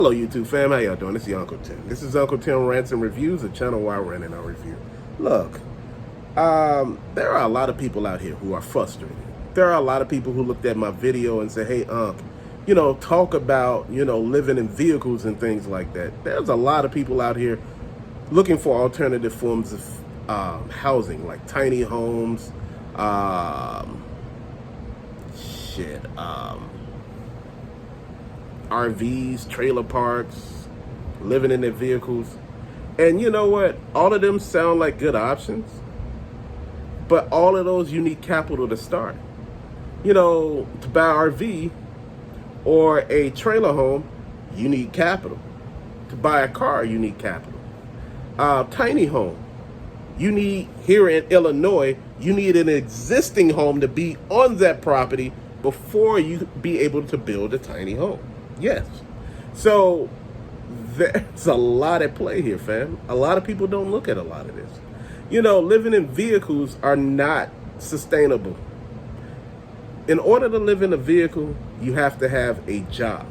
Hello YouTube fam, how y'all doing? This is Uncle Tim. This is Uncle Tim Rants and Reviews, a channel where I rant and I review. Look, there are a lot of people out here who are frustrated. There are a lot of people who looked at my video and said, hey Unc, talk about, living in vehicles and things like that. There's a lot of people out here looking for alternative forms of housing, like tiny homes, RVs, trailer parks, living in their vehicles. And you know what? All of them sound like good options, but all of those you need capital to start. To buy an RV or a trailer home, you need capital. To buy a car, you need capital. Tiny home, you need, here in Illinois, you need an existing home to be on that property before you be able to build a tiny home. Yes. So there's a lot at play here, fam. A lot of people don't look at a lot of this. Living in vehicles are not sustainable. In order to live in a vehicle, you have to have a job.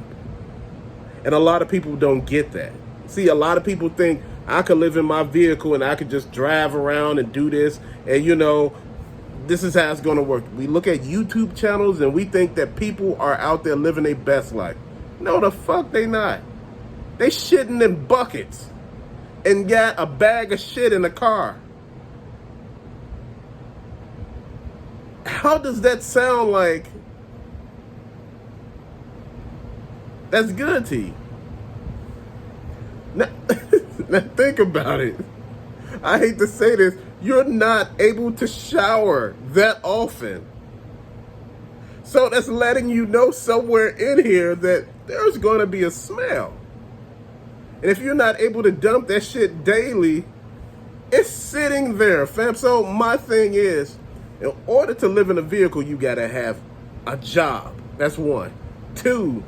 And a lot of people don't get that. See, a lot of people think I could live in my vehicle and I could just drive around and do this. And this is how it's going to work. We look at YouTube channels and we think that people are out there living their best life. No, the fuck they not. They shitting in buckets and got a bag of shit in the car. How does that sound like that's good to you? Now, now think about it. I hate to say this. You're not able to shower that often. So that's letting you know somewhere in here that there's going to be a smell. And if you're not able to dump that shit daily, it's sitting there, fam. So my thing is, in order to live in a vehicle, you got to have a job. That's one. Two,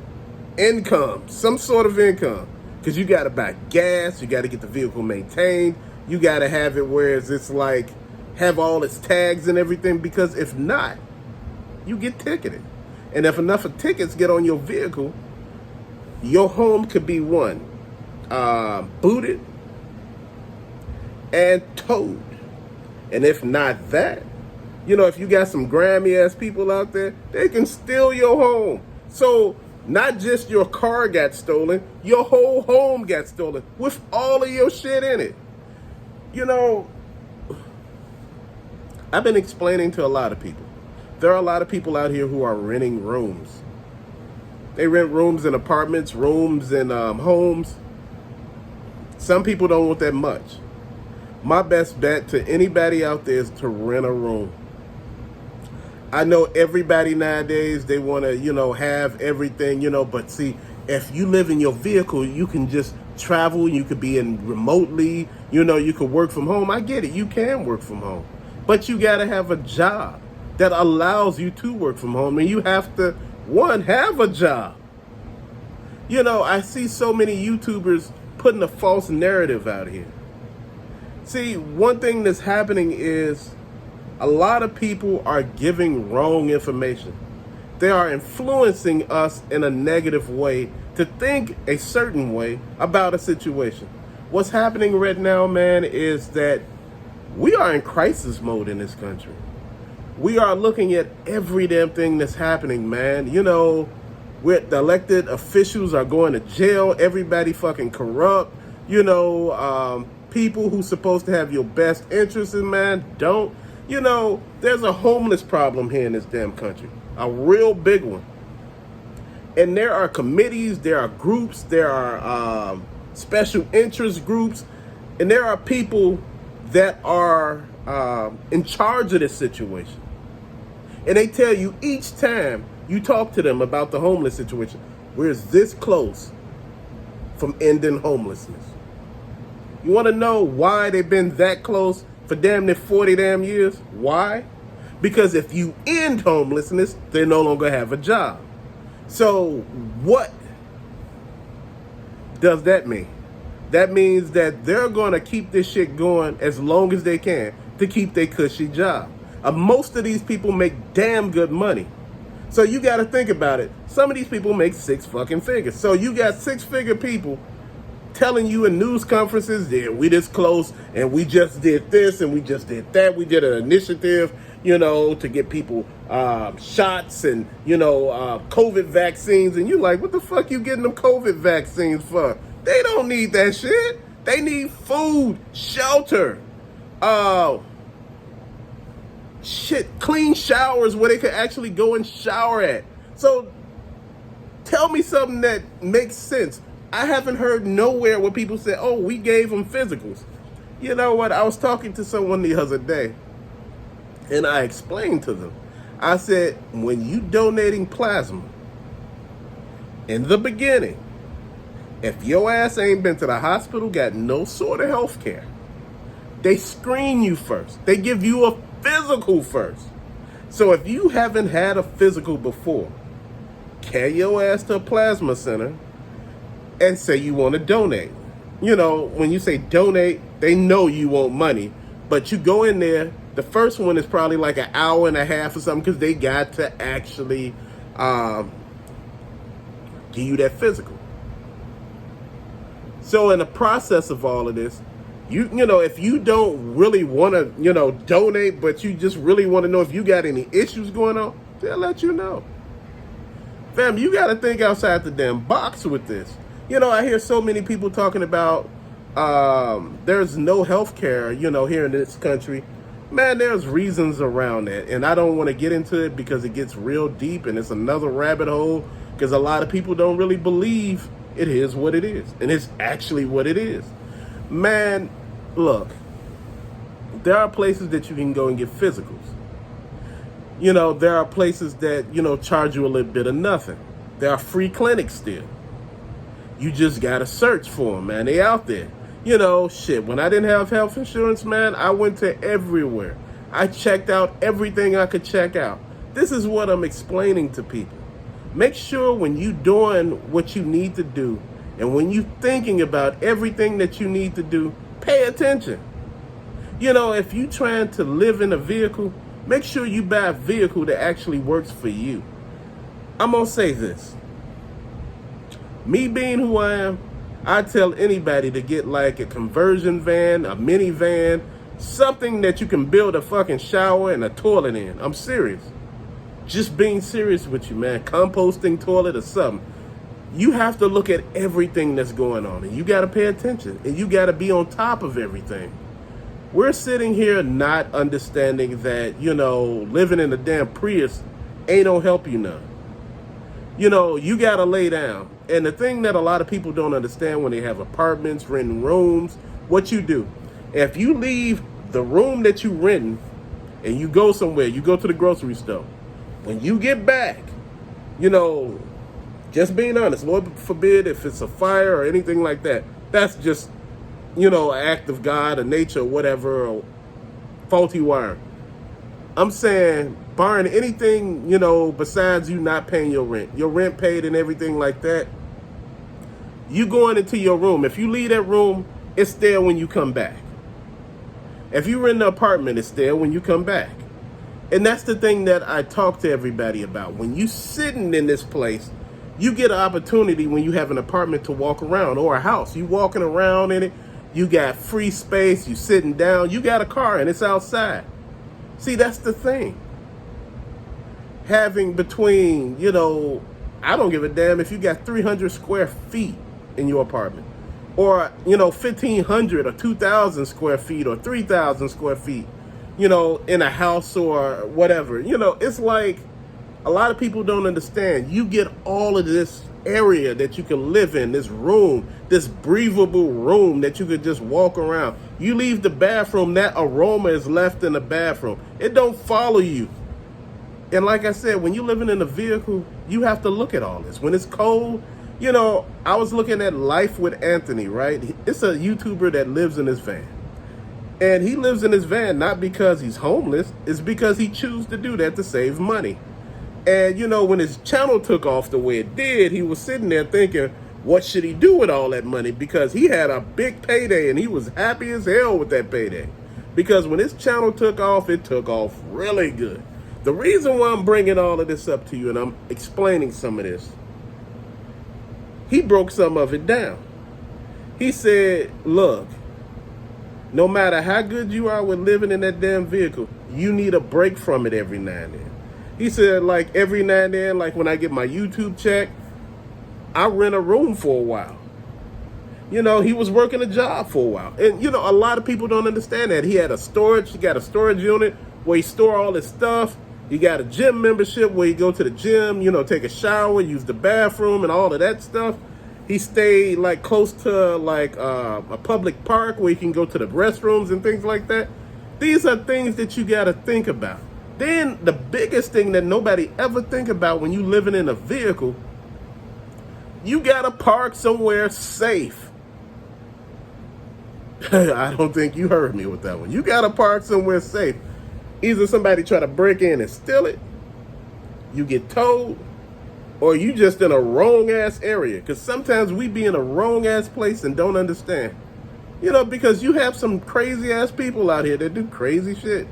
income, some sort of income. Because you got to buy gas, you got to get the vehicle maintained, you got to have it where it's like, have all its tags and everything, because if not, you get ticketed. And if enough of tickets get on your vehicle, your home could be booted and towed. And if not that, if you got some Grammy ass people out there, they can steal your home. So not just your car got stolen, your whole home got stolen with all of your shit in it. I've been explaining to a lot of people. There are a lot of people out here who are renting rooms. They rent rooms in apartments, rooms in homes. Some people don't want that much. My best bet to anybody out there is to rent a room. I know everybody nowadays, they want to, have everything, but see, if you live in your vehicle, you can just travel, you could be in remotely, you could work from home. I get it, you can work from home, but you got to have a job that allows you to work from home, and you have to, one, have a job. I see so many YouTubers putting a false narrative out here. See, one thing that's happening is a lot of people are giving wrong information. They are influencing us in a negative way to think a certain way about a situation. What's happening right now, man, is that we are in crisis mode in this country. We are looking at every damn thing that's happening, man. The elected officials are going to jail. Everybody fucking corrupt. People who's supposed to have your best interests in mind don't. There's a homeless problem here in this damn country. A real big one. And there are committees, there are groups, there are special interest groups, and there are people that are in charge of this situation. And they tell you each time you talk to them about the homeless situation, we're this close from ending homelessness. You want to know why they've been that close for damn near 40 damn years? Why? Because if you end homelessness, they no longer have a job. So what does that mean? That means that they're going to keep this shit going as long as they can to keep their cushy job. Most of these people make damn good money. So you got to think about it. Some of these people make six fucking figures. So you got six-figure people telling you in news conferences, yeah, we this close and we just did this and we just did that. We did an initiative, to get people shots and, COVID vaccines. And you like, what the fuck you getting them COVID vaccines for? They don't need that shit. They need food, shelter, clean showers where they could actually go and shower at. So tell me something that makes sense. I haven't heard nowhere where people say, oh, we gave them physicals. You know what? I was talking to someone the other day, and I explained to them. I said, when you donating plasma, in the beginning, if your ass ain't been to the hospital, got no sort of health care, they screen you first. They give you a physical first. So if you haven't had a physical before, carry your ass to a plasma center and say you want to donate. When you say donate, they know you want money, but you go in there, the first one is probably like an hour and a half or something because they got to actually give you that physical. So in the process of all of this, if you don't really want to, donate, but you just really want to know if you got any issues going on, they'll let you know. Fam, you got to think outside the damn box with this. I hear so many people talking about there's no health care, here in this country. Man, there's reasons around that. And I don't want to get into it because it gets real deep and it's another rabbit hole because a lot of people don't really believe it is what it is. And it's actually what it is. Man, look, there are places that you can go and get physicals. There are places that, charge you a little bit of nothing. There are free clinics still. You just got to search for them, man. They out there. When I didn't have health insurance, man, I went to everywhere. I checked out everything I could check out. This is what I'm explaining to people. Make sure when you doing what you need to do and when you thinking about everything that you need to do, pay attention. If you trying to live in a vehicle, make sure you buy a vehicle that actually works for you. I'm going to say this. Me being who I am, I tell anybody to get like a conversion van, a minivan, something that you can build a fucking shower and a toilet in. I'm serious. Just being serious with you, man. Composting toilet or something. You have to look at everything that's going on and you got to pay attention and you got to be on top of everything. We're sitting here not understanding that, living in a damn Prius ain't gonna help you none. You got to lay down. And the thing that a lot of people don't understand when they have apartments, renting rooms, what you do. If you leave the room that you renting and you go somewhere, you go to the grocery store, when you get back, just being honest, Lord forbid if it's a fire or anything like that, that's just, an act of God or nature or whatever, or faulty wiring. I'm saying, barring anything, besides you not paying your rent paid and everything like that, you going into your room. If you leave that room, it's there when you come back. If you rent an apartment, it's there when you come back. And that's the thing that I talk to everybody about. When you sitting in this place, you get an opportunity when you have an apartment to walk around or a house. You walking around in it, you got free space, you sitting down, you got a car and it's outside. See, that's the thing. Having between, I don't give a damn if you got 300 square feet in your apartment or, 1,500 or 2,000 square feet or 3,000 square feet, in a house or whatever. It's like a lot of people don't understand. You get all of this area that you can live in, this room, this breathable room that you could just walk around. You leave the bathroom, that aroma is left in the bathroom. It don't follow you. And like I said, when you're living in a vehicle, you have to look at all this. When it's cold, I was looking at Life with Anthony, right? It's a YouTuber that lives in his van. And he lives in his van not because he's homeless, it's because he chooses to do that to save money. And, when his channel took off the way it did, he was sitting there thinking, what should he do with all that money? Because he had a big payday and he was happy as hell with that payday. Because when his channel took off, it took off really good. The reason why I'm bringing all of this up to you and I'm explaining some of this, he broke some of it down. He said, look, no matter how good you are with living in that damn vehicle, you need a break from it every now and then. He said, like, every now and then, like when I get my YouTube check, I rent a room for a while. You know, he was working a job for a while. And, you know, a lot of people don't understand that. He got a storage unit where he store all his stuff. You got a gym membership where you go to the gym, you know, take a shower, use the bathroom and all of that stuff. He stayed like close to like a public park where you can go to the restrooms and things like that. These are things that you got to think about. Then the biggest thing that nobody ever think about when you living in a vehicle, you got to park somewhere safe. I don't think you heard me with that one. You got to park somewhere safe. Either somebody try to break in and steal it, you get towed, or you just in a wrong ass area. Because sometimes we be in a wrong ass place and don't understand. You know, because you have some crazy ass people out here that do crazy shit.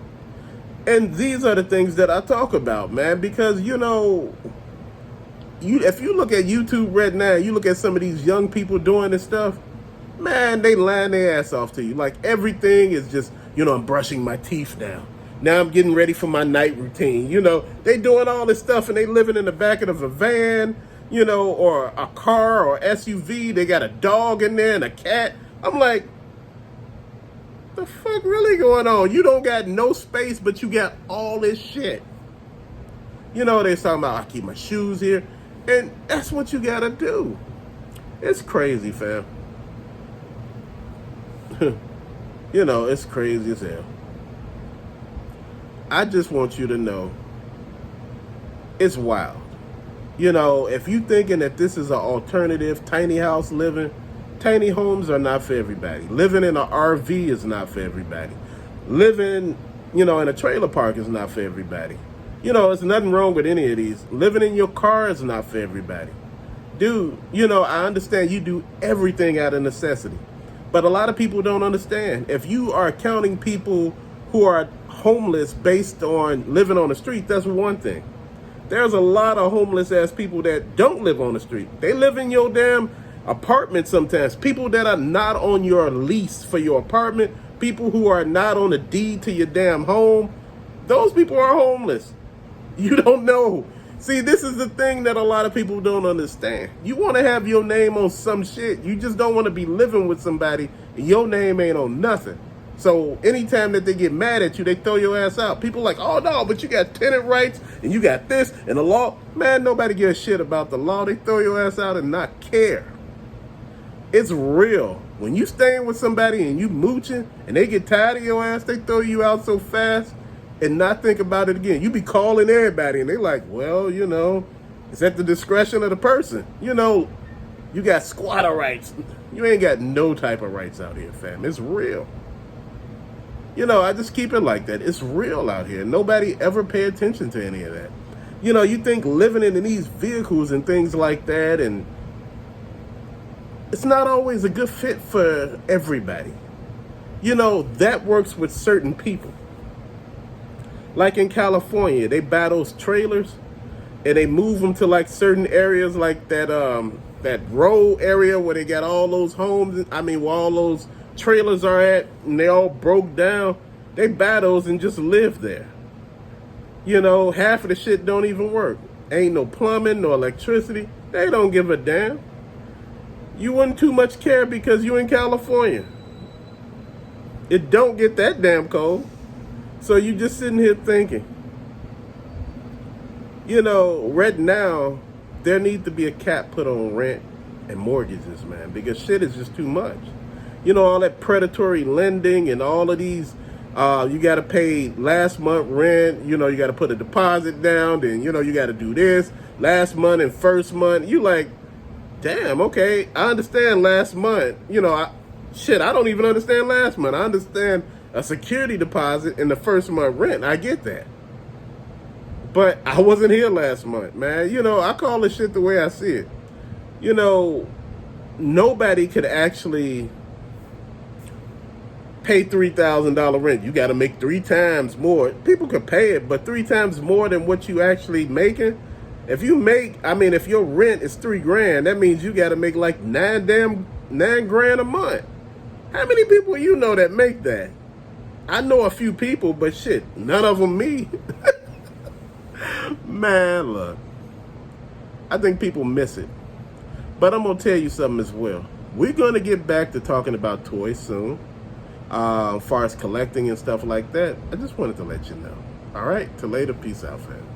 And these are the things that I talk about, man. Because, you know, if you look at YouTube right now, you look at some of these young people doing this stuff, man, they lying their ass off to you. Like everything is just, you know, I'm brushing my teeth now. Now I'm getting ready for my night routine. You know, they doing all this stuff and they living in the back of a van, you know, or a car or SUV. They got a dog in there and a cat. I'm like, the fuck really going on? You don't got no space, but you got all this shit. You know, they're talking about, I keep my shoes here. And that's what you got to do. It's crazy, fam. You know, it's crazy as hell. I just want you to know it's wild. You know, if you thinking that this is an alternative tiny house living, tiny homes are not for everybody. Living in an RV is not for everybody. Living, you know, in a trailer park is not for everybody. You know, there's nothing wrong with any of these. Living in your car is not for everybody. Dude, you know, I understand you do everything out of necessity. But a lot of people don't understand. If you are counting people who are homeless based on living on the street, that's one thing. There's a lot of homeless ass people that don't live on the street. They live in your damn apartment sometimes. People that are not on your lease for your apartment, people who are not on the deed to your damn home, those people are homeless. You don't know. See, this is the thing that a lot of people don't understand. You want to have your name on some shit. You just don't want to be living with somebody and your name ain't on nothing. So anytime that they get mad at you, they throw your ass out. People like, oh no, but you got tenant rights and you got this and the law. Man, nobody gives a shit about the law. They throw your ass out and not care. It's real. When you staying with somebody and you mooching and they get tired of your ass, they throw you out so fast and not think about it again. You be calling everybody and they like, well, you know, it's at the discretion of the person. You know, you got squatter rights. You ain't got no type of rights out here, fam. It's real. You know, I just keep it like that. It's real out here. Nobody ever pay attention to any of that. You know, you think living in these vehicles and things like that, and it's not always a good fit for everybody. You know, that works with certain people. Like in California, they buy those trailers and they move them to like certain areas like that row area where they got all those homes, where all those trailers are at, and they all broke down. They buy those and just live there. You know, half of the shit don't even work. Ain't no plumbing, no electricity. They don't give a damn. You wouldn't too much care because you in California. It don't get that damn cold. So you just sitting here thinking, you know, right now, there needs to be a cap put on rent and mortgages, man, because shit is just too much. You know, all that predatory lending and all of these, you got to pay last month rent, you know, you got to put a deposit down, then, you know, you got to do this last month and first month. You like, damn, okay, I understand last month. You know, I don't even understand last month. I understand a security deposit in the first month rent. I get that. But I wasn't here last month, man. You know, I call this shit the way I see it. You know, nobody could actually pay $3,000 rent. You got to make 3 times more. People could pay it, but 3 times more than what you actually making. If you make, I mean, if your rent is $3,000, that means you got to make like 9 grand a month. How many people you know that make that? I know a few people, but shit, none of them me. Man, look, I think people miss it. But I'm going to tell you something as well. We're going to get back to talking about toys soon. As far as collecting and stuff like that, I just wanted to let you know. All right, till later. Peace out, fam.